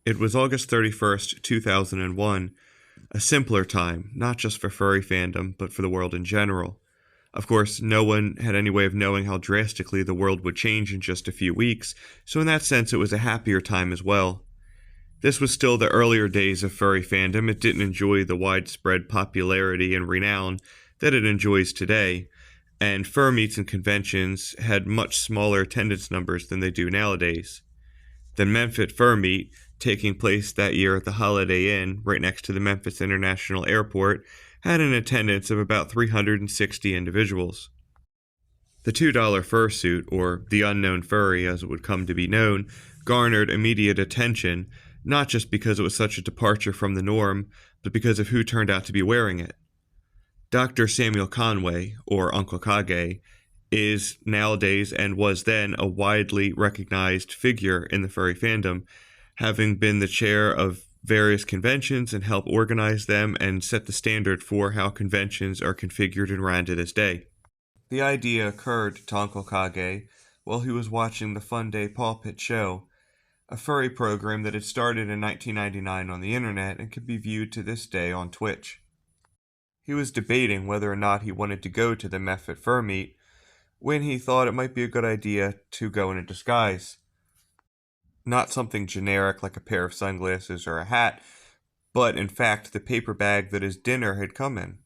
It was August 31st, 2001, a simpler time, not just for furry fandom, but for the world in general. Of course, no one had any way of knowing how drastically the world would change in just a few weeks, so in that sense it was a happier time as well. This was still the earlier days of furry fandom. It didn't enjoy the widespread popularity and renown that it enjoys today, and fur meets and conventions had much smaller attendance numbers than they do nowadays. The Mephit Furmeet, taking place that year at the Holiday Inn right next to the Memphis International Airport, had an attendance of about 360 individuals. The $2 Fursuit, or the unknown furry as it would come to be known, garnered immediate attention, not just because it was such a departure from the norm, but because of who turned out to be wearing it. Dr. Samuel Conway, or Uncle Kage, is nowadays and was then a widely recognized figure in the furry fandom, having been the chair of various conventions and helped organize them and set the standard for how conventions are configured and ran to this day. The idea occurred to Uncle Kage while he was watching the Fun Day Paw Pit show, a furry program that had started in 1999 on the internet and can be viewed to this day on Twitch. He was debating whether or not he wanted to go to the Mephit Furmeet when he thought it might be a good idea to go in a disguise. Not something generic like a pair of sunglasses or a hat, but in fact the paper bag that his dinner had come in.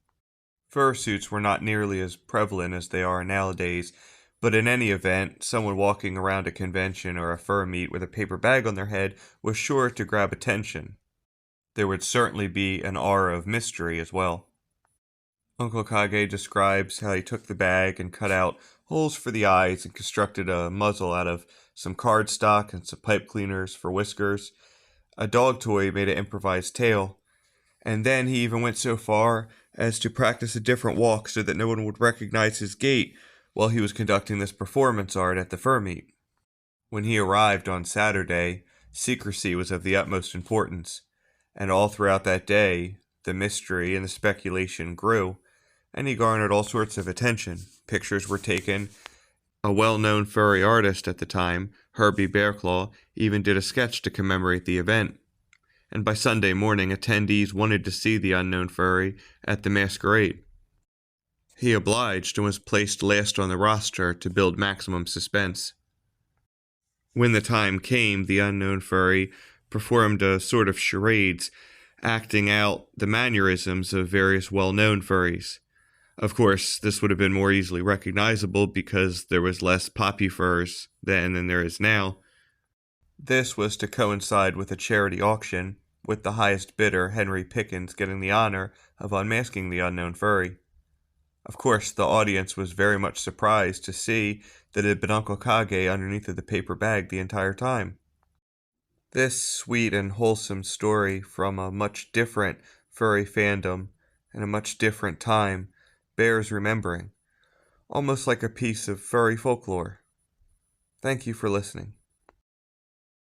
Fursuits were not nearly as prevalent as they are nowadays, but in any event, someone walking around a convention or a fur meet with a paper bag on their head was sure to grab attention. There would certainly be an aura of mystery as well. Uncle Kage describes how he took the bag and cut out holes for the eyes and constructed a muzzle out of some cardstock and some pipe cleaners for whiskers. A dog toy made an improvised tail. And then he even went so far as to practice a different walk so that no one would recognize his gait while he was conducting this performance art at the fur meet. When he arrived on Saturday, secrecy was of the utmost importance, and all throughout that day, the mystery and the speculation grew, and he garnered all sorts of attention. Pictures were taken. A well-known furry artist at the time, Herbie Bearclaw, even did a sketch to commemorate the event. And by Sunday morning, attendees wanted to see the unknown furry at the masquerade. He obliged and was placed last on the roster to build maximum suspense. When the time came, the unknown furry performed a sort of charades, acting out the mannerisms of various well-known furries. Of course, this would have been more easily recognizable because there was less poppy furs then than there is now. This was to coincide with a charity auction, with the highest bidder, Henry Pickens, getting the honor of unmasking the unknown furry. Of course, the audience was very much surprised to see that it had been Uncle Kage underneath of the paper bag the entire time. This sweet and wholesome story from a much different furry fandom and a much different time bears remembering, almost like a piece of furry folklore. Thank you for listening.